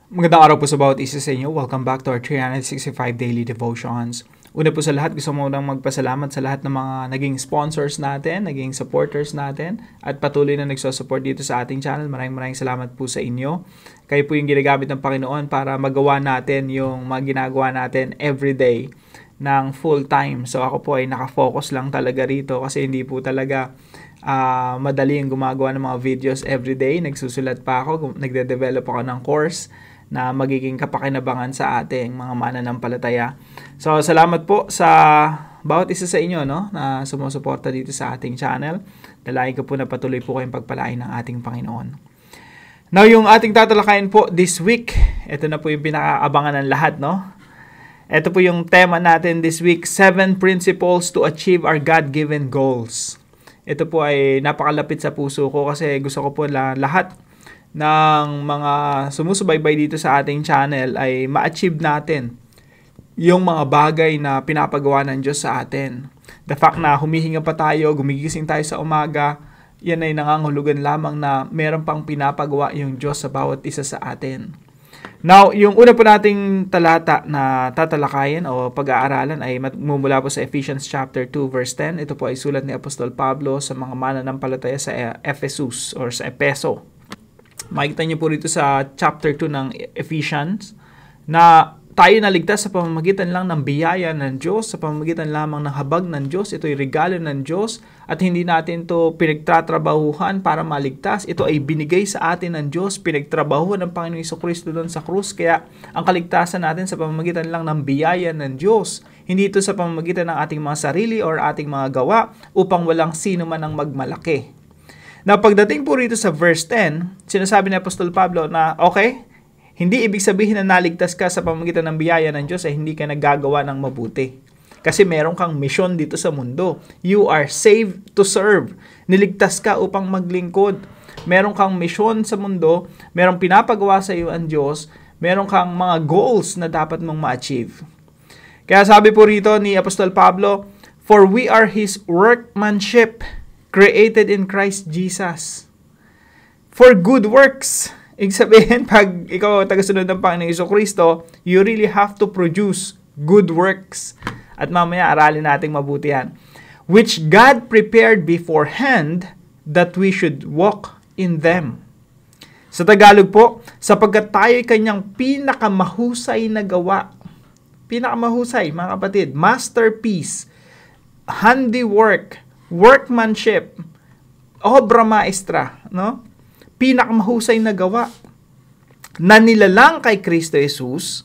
Magandang araw po sa bawat isa sa inyo. Welcome back to our 365 Daily Devotions. Una po sa lahat, gusto mo nang magpasalamat sa lahat ng mga naging sponsors natin, naging supporters natin, at patuloy na nagsusupport dito sa ating channel. Maraming salamat po sa inyo. Kayo po yung ginagamit ng Panginoon para magawa natin yung mga ginagawa natin everyday ng full time. So ako po ay nakafocus lang talaga rito kasi hindi po talaga madali yung gumagawa ng mga videos everyday. Nagsusulat pa ako, nagde-develop ako ng course na magiging kapakinabangan sa ating mga mananampalataya. So, salamat po sa bawat isa sa inyo na sumusuporta dito sa ating channel. Dalayan ko po na patuloy po kayong pagpalain ng ating Panginoon. Now, yung ating tatalakayin po this week, ito na po yung pinakaabangan ng lahat, no? Ito po yung tema natin this week, 7 Principles to Achieve Our God-Given Goals. Ito po ay napakalapit sa puso ko kasi gusto ko po lahat ng mga sumusubaybay dito sa ating channel ay ma-achieve natin yung mga bagay na pinapagawa ng Diyos sa atin. The fact na humihinga pa tayo, gumigising tayo sa umaga, yan ay nangangahulugan lamang na meron pang pinapagawa yung Diyos sa bawat isa sa atin. Now, yung una po nating talata na tatalakayin o pag-aaralan ay mumula po sa Ephesians chapter 2 verse 10. Ito po ay sulat ni Apostol Pablo sa mga mananampalataya sa Ephesus or sa Epeso. Makikita niyo po rito sa chapter 2 ng Ephesians na tayo naligtas sa pamamagitan lang ng biyaya ng Diyos, sa pamamagitan lamang ng habag ng Diyos. Ito'y regalo ng Diyos at hindi natin ito pinagtatrabahuhan para maligtas. Ito ay binigay sa atin ng Diyos, pinagtrabahuhan ng Panginoong Jesucristo doon sa krus. Kaya ang kaligtasan natin sa pamamagitan lang ng biyaya ng Diyos. Hindi ito sa pamamagitan ng ating mga sarili or ating mga gawa upang walang sino man ang magmalaki. Na pagdating po rito sa verse 10, sinasabi ni Apostol Pablo na okay, hindi ibig sabihin na naligtas ka sa pamamagitan ng biyaya ng Diyos ay hindi ka naggagawa ng mabuti. Kasi meron kang mission dito sa mundo. You are saved to serve. Niligtas ka upang maglingkod. Meron kang mission sa mundo, merong pinapagawa sa iyo ang Diyos, meron kang mga goals na dapat mong ma-achieve. Kaya sabi po rito ni Apostol Pablo, for we are His workmanship, created in Christ Jesus for good works. Ibig sabihin, pag ikaw tagasunod ng Panginoong Jesucristo, you really have to produce good works. At mamaya, aralin nating mabuti yan. Which God prepared beforehand that we should walk in them. Sa Tagalog po, sapagkat tayo'y kanyang pinakamahusay na gawa. Pinakamahusay, mga kapatid. Masterpiece. Handiwork. Workmanship, obra maestra, no? Pinakamahusay na gawa na nilalang kay Kristo Jesus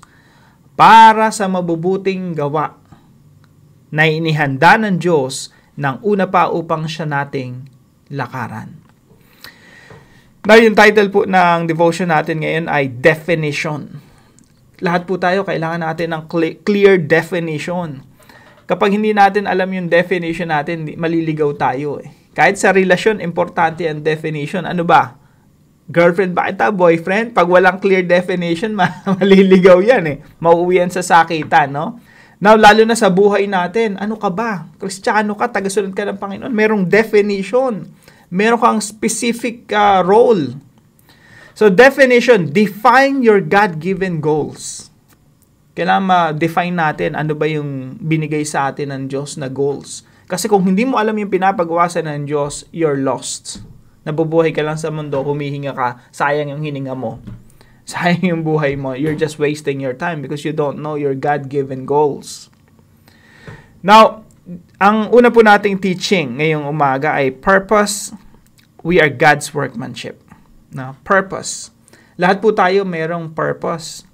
para sa mabubuting gawa na inihanda ng Diyos ng una pa upang siya nating lakaran. Now, yung title po ng devotion natin ngayon ay definition. Lahat po tayo kailangan natin ng clear definition. Kapag hindi natin alam yung definition natin, maliligaw tayo eh. Kahit sa relasyon, importante ang definition. Ano ba? Girlfriend ba kita? Boyfriend? Pag walang clear definition, maliligaw yan eh. Mauwi yan sa sakitan, no? Now, lalo na sa buhay natin, ano ka ba? Kristiyano ka, tagasunod ka ng Panginoon. Merong definition. Meron kang specific role. So, definition, define your God-given goals. Kailangan ma-define natin ano ba yung binigay sa atin ng Diyos na goals. Kasi kung hindi mo alam yung pinapagawa ng Diyos, you're lost. Nabubuhay ka lang sa mundo, humihinga ka, sayang yung hininga mo. Sayang yung buhay mo. You're just wasting your time because you don't know your God-given goals. Now, ang una po nating teaching ngayong umaga ay purpose. We are God's workmanship. Now, purpose. Lahat po tayo mayroong purpose.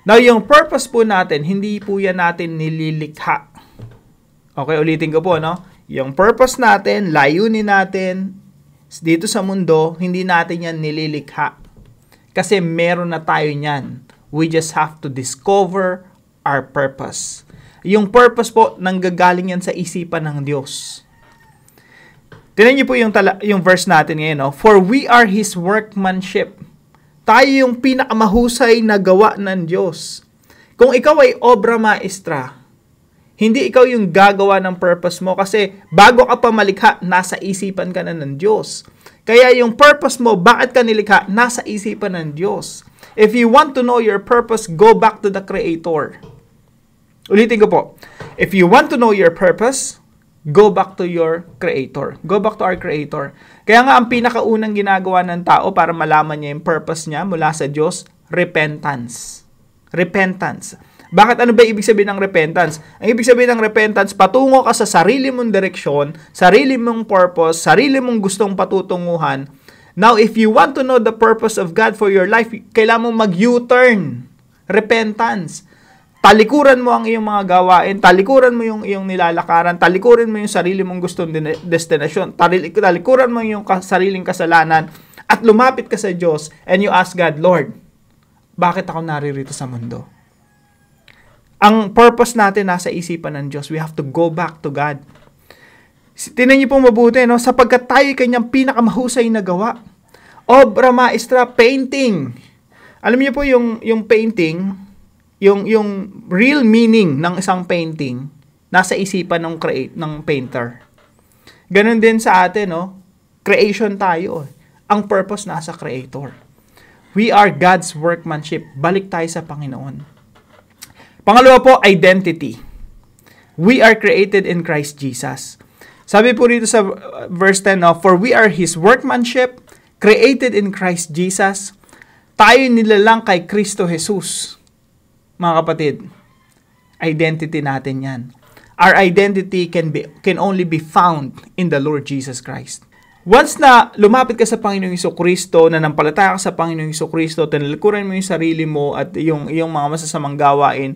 Now, yung purpose po natin, hindi po yan natin nililikha. Okay, ulitin ko po, no? Yung purpose natin, layunin natin dito sa mundo, hindi natin yan nililikha. Kasi meron na tayo niyan. We just have to discover our purpose. Yung purpose po, nanggagaling yan sa isipan ng Diyos. Tingnan niyo po yung verse natin ngayon, no? For we are His workmanship. Tayo yung pinakamahusay na gawa ng Diyos. Kung ikaw ay obra maestra, hindi ikaw yung gagawa ng purpose mo kasi bago ka pa malikha, nasa isipan ka na ng Diyos. Kaya yung purpose mo, bakit ka nilikha, nasa isipan ng Diyos. If you want to know your purpose, go back to the Creator. Ulitin ko po. If you want to know your purpose, go back to your Creator. Go back to our Creator. Kaya nga ang pinakaunang ginagawa ng tao para malaman niya yung purpose niya mula sa Diyos, repentance. Repentance. Bakit ano ba ibig sabihin ng repentance? Ang ibig sabihin ng repentance, patungo ka sa sarili mong direksyon, sarili mong purpose, sarili mong gustong patutunguhan. Now, if you want to know the purpose of God for your life, kailangan mong mag-U-turn. Repentance. Talikuran mo ang iyong mga gawain, talikuran mo yung iyong nilalakaran, talikuran mo yung sarili mong gustong destinasyon, talikuran mo yung sariling kasalanan, at lumapit ka sa Diyos and you ask God, Lord, bakit ako naririto sa mundo? Ang purpose natin nasa isipan ng Diyos. We have to go back to God. Tingnan niyo po mabuti, no? Sapagkat tayo kanyang pinakamahusay na gawa. Obra maestra, painting. Alam niyo po yung painting, yung real meaning ng isang painting, nasa isipan ng painter. Ganon din sa atin, no? Creation tayo. Ang purpose nasa Creator. We are God's workmanship. Balik tayo sa Panginoon. Pangalawa po, identity. We are created in Christ Jesus. Sabi po rito sa verse 10, no, for we are His workmanship, created in Christ Jesus. Tayo nilalang kay Kristo Jesus. Mga kapatid, identity natin yan. Our identity can only be found in the Lord Jesus Christ. Once na lumapit ka sa Panginoong Jesucristo, nanampalataya ka sa Panginoong Jesucristo, tinalikuran mo yung sarili mo at yung mga masasamang gawain,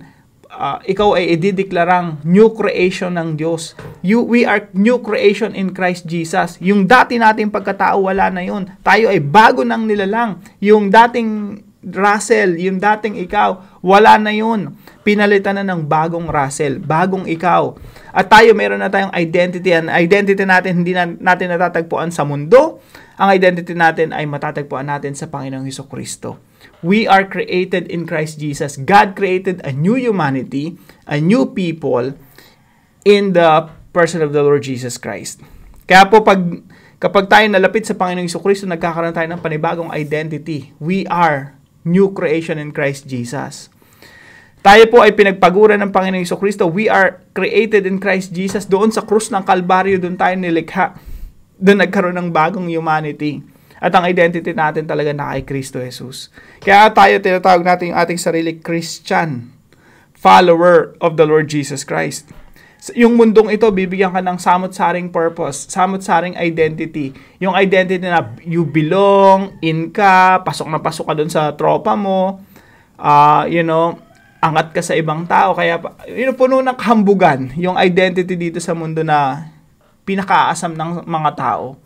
ikaw ay idideklarang new creation ng Diyos. We are new creation in Christ Jesus. Yung dati nating pagkatao, wala na yun. Tayo ay bago nang nilalang. Yung dating Russell, yung dating ikaw, wala na yun. Pinalitan na ng bagong Russell, bagong ikaw. At tayo, meron na tayong identity. Ang identity natin, hindi natin natatagpuan sa mundo. Ang identity natin ay matatagpuan natin sa Panginoong Jesucristo. We are created in Christ Jesus. God created a new humanity, a new people in the person of the Lord Jesus Christ. Kaya po kapag tayo nalapit sa Panginoong Jesucristo, nagkakaroon tayo ng panibagong identity. We are new creation in Christ Jesus. Tayo po ay pinagpaguran ng Panginoong Jesucristo. We are created in Christ Jesus. Doon sa krus ng Kalbaryo, doon tayo nilikha. Doon nagkaroon ng bagong humanity. At ang identity natin talaga na kay Kristo Jesus. Kaya tayo, tinatawag natin yung ating sarili Christian, follower of the Lord Jesus Christ. Yung mundong ito, bibigyan ka ng samot-saring purpose, samot-saring identity. Yung identity na you belong, in ka, pasok na pasok ka dun sa tropa mo, angat ka sa ibang tao. Kaya, puno ng kahambugan yung identity dito sa mundo na pinakaasam ng mga tao.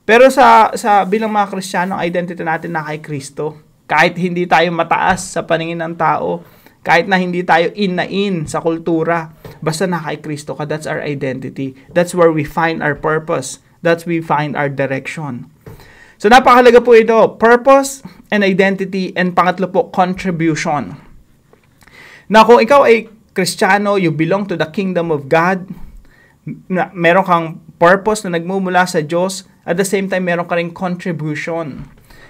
Pero sa bilang mga Kristiyano, ang identity natin na kay Kristo. Kahit hindi tayo mataas sa paningin ng tao, kahit na hindi tayo in sa kultura, basta na kay Kristo ka, that's our identity. That's where we find our purpose. That's where we find our direction. So napakahalaga po ito, purpose and identity, and pangatlo po, contribution. Na kung ikaw ay Kristiyano, you belong to the kingdom of God, meron kang purpose na nagmumula sa Diyos, at the same time, meron ka ring contribution.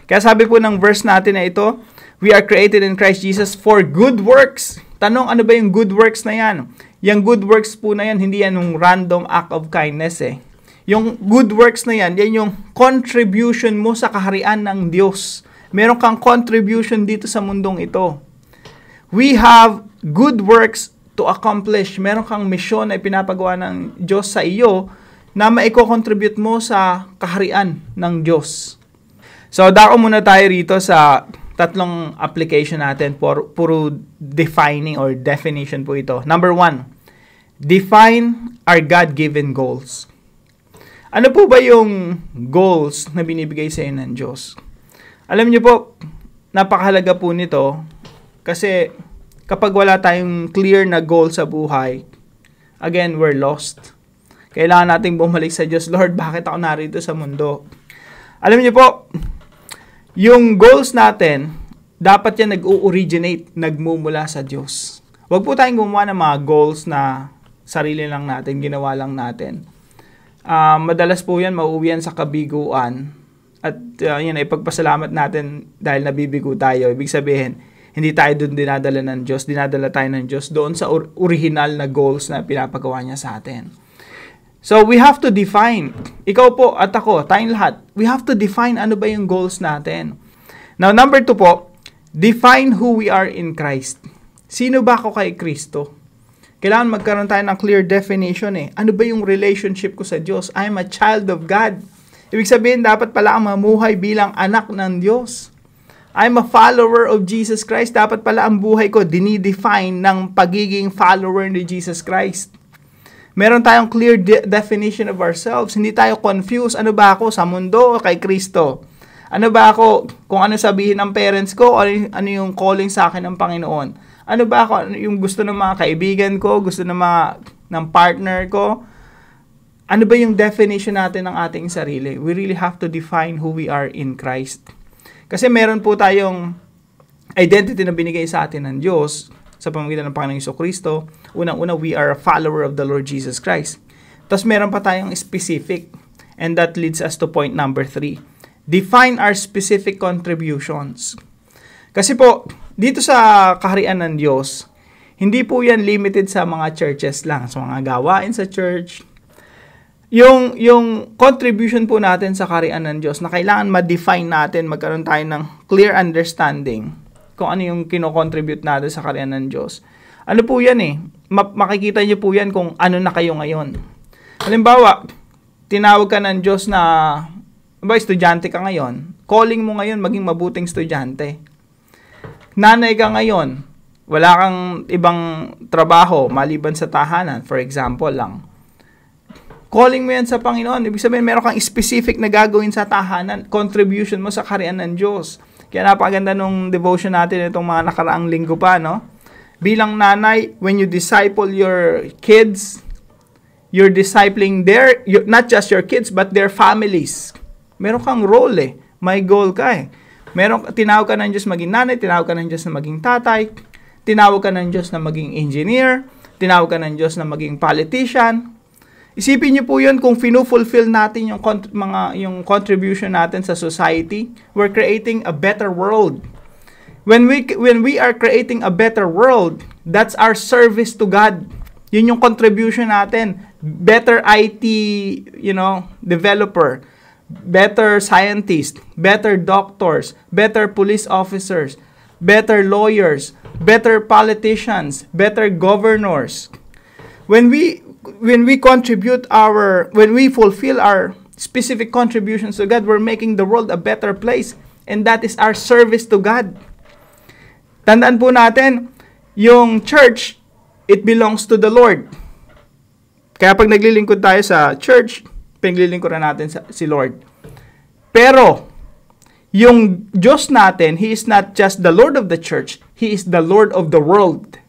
Kaya sabi po ng verse natin na ito, we are created in Christ Jesus for good works. Tanong, ano ba yung good works na yan? Yung good works po na yan, hindi yan yung random act of kindness eh. Yung good works na yan, yan yung contribution mo sa kaharian ng Diyos. Meron kang contribution dito sa mundong ito. We have good works to accomplish. Meron kang misyon na ipinapagawa ng Diyos sa iyo na maiko-contribute mo sa kaharian ng Diyos. So, dako muna tayo rito sa tatlong application natin. Puro defining or definition po ito. Number 1, define our God-given goals. Ano po ba yung goals na binibigay sa inyo ng Diyos? Alam niyo po, napakahalaga po nito kasi kapag wala tayong clear na goal sa buhay, again, we're lost. Kailangan nating bumalik sa Diyos. Lord, bakit ako narito sa mundo? Alam niyo po, yung goals natin, dapat yan nag-originate, nagmumula sa Diyos. Huwag po tayong gumawa ng mga goals na sarili lang natin, ginawa lang natin. Madalas po yan, mauwi yan sa kabiguan. at ipagpasalamat natin dahil nabibigo tayo. Ibig sabihin, hindi tayo doon dinadala ng Diyos, dinadala tayo ng Diyos doon sa original na goals na pinapagawa niya sa atin. So, we have to define, ikaw po at ako, tayong lahat, we have to define ano ba yung goals natin. Now, number 2 po, define who we are in Christ. Sino ba ako kay Kristo? Kailangan magkaroon tayo ng clear definition Ano ba yung relationship ko sa Diyos? I am a child of God. Ibig sabihin, dapat pala ang mamuhay bilang anak ng Diyos. I'm a follower of Jesus Christ. Dapat pala ang buhay ko dinidefine ng pagiging follower ni Jesus Christ. Meron tayong clear definition of ourselves. Hindi tayo confused. Ano ba ako sa mundo o kay Kristo? Ano ba ako kung ano sabihin ng parents ko o ano yung calling sa akin ng Panginoon? Ano ba ako ano yung gusto ng mga kaibigan ko, gusto ng partner ko? Ano ba yung definition natin ng ating sarili? We really have to define who we are in Christ. Kasi meron po tayong identity na binigay sa atin ng Diyos sa pamamagitan ng Panginoong Jesucristo. Unang-una, we are a follower of the Lord Jesus Christ. Tapos meron pa tayong specific. And that leads us to point number 3. Define our specific contributions. Kasi po, dito sa kaharian ng Diyos, hindi po yan limited sa mga churches lang, sa mga gawain sa church. Yung contribution po natin sa kaharian ng Diyos na kailangan ma-define natin, magkaroon tayo ng clear understanding kung ano yung kino-contribute natin sa kaharian ng Diyos. Ano po yan makikita niyo po yan kung ano na kayo ngayon. Halimbawa, tinawag ka ng Diyos na, estudyante ka ngayon. Calling mo ngayon maging mabuting estudyante. Nanay ka ngayon. Wala kang ibang trabaho maliban sa tahanan, for example lang. Calling mo yan sa Panginoon. Ibig sabihin, meron kang specific na gagawin sa tahanan. Contribution mo sa kaharian ng Diyos. Kaya napakaganda nung devotion natin itong mga nakaraang linggo pa, no? Bilang nanay, when you disciple your kids, you're discipling not just your kids, but their families. Meron kang role May goal ka tinawag ka ng Diyos maging nanay, tinawag ka ng Diyos na maging tatay, tinawag ka ng Diyos na maging engineer, tinawag ka ng Diyos na maging politician. Isipin niyo po yun kung finu-fulfill natin yung contribution natin sa society. We're creating a better world. When we are creating a better world, that's our service to God. Yun yung contribution natin. Better IT, developer, better scientist, better doctors, better police officers, better lawyers, better politicians, better governors. When we fulfill our specific contributions to God, we're making the world a better place. And that is our service to God. Tandaan po natin, yung church, it belongs to the Lord. Kaya pag naglilingkod tayo sa church, pinaglilingkuran natin si Lord. Pero, yung Diyos natin, He is not just the Lord of the church, He is the Lord of the world.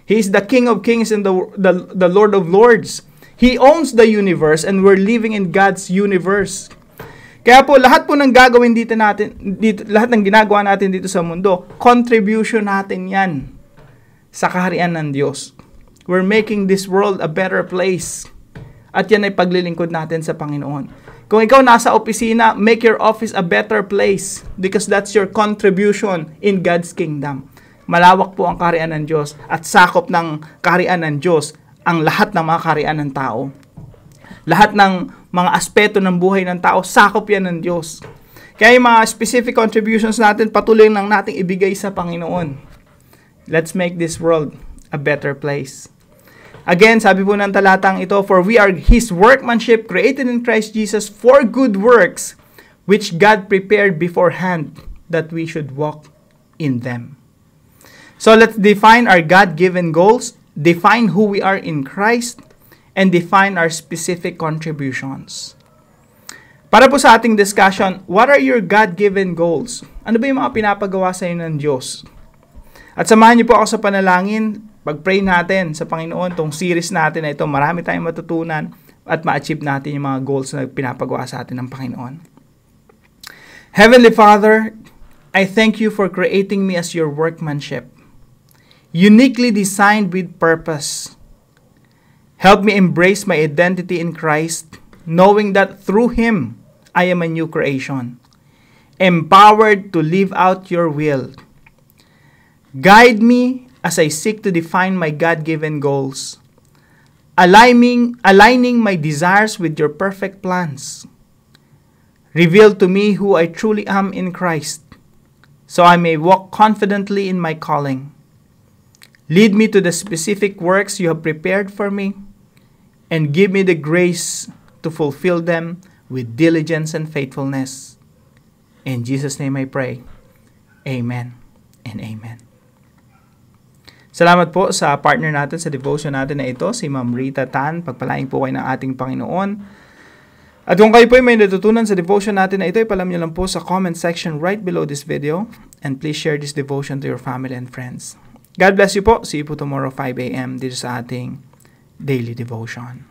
He is the King of Kings and the Lord of Lords. He owns the universe and we're living in God's universe. Kaya po, lahat po ng gagawin dito, lahat ng ginagawa natin dito sa mundo, contribution natin yan sa kaharian ng Diyos. We're making this world a better place. At yan ay paglilingkod natin sa Panginoon. Kung ikaw nasa opisina, make your office a better place because that's your contribution in God's kingdom. Malawak po ang kaharian ng Diyos at sakop ng kaharian ng Diyos ang lahat ng mga kaharian ng tao. Lahat ng mga aspeto ng buhay ng tao, sakop yan ng Diyos. Kaya yung mga specific contributions natin, patuloy lang nating ibigay sa Panginoon. Let's make this world a better place. Again, sabi po ng talatang ito, for we are His workmanship created in Christ Jesus for good works, which God prepared beforehand that we should walk in them. So let's define our God-given goals, define who we are in Christ, and define our specific contributions. Para po sa ating discussion, what are your God-given goals? Ano ba yung mga pinapagawa sa inyo ng Diyos? At samahan niyo po ako sa panalangin, pag-pray natin sa Panginoon, tong series natin na ito, marami tayong matutunan at ma-achieve natin yung mga goals na pinapagawa sa atin ng Panginoon. Heavenly Father, I thank you for creating me as your workmanship, uniquely designed with purpose. Help me embrace my identity in Christ, knowing that through Him, I am a new creation, empowered to live out your will. Guide me as I seek to define my God-given goals, aligning my desires with your perfect plans. Reveal to me who I truly am in Christ, so I may walk confidently in my calling. Lead me to the specific works you have prepared for me, and give me the grace to fulfill them with diligence and faithfulness. In Jesus' name I pray. Amen and amen. Salamat po sa partner natin sa devotion natin na ito, si Ma'am Rita Tan. Pagpalain po kayo ng ating Panginoon. At kung kayo po ay may natutunan sa devotion natin na ito, ipalam niyo lang po sa comment section right below this video. And please share this devotion to your family and friends. God bless you po. See you po tomorrow 5 a.m. dito sa ating daily devotion.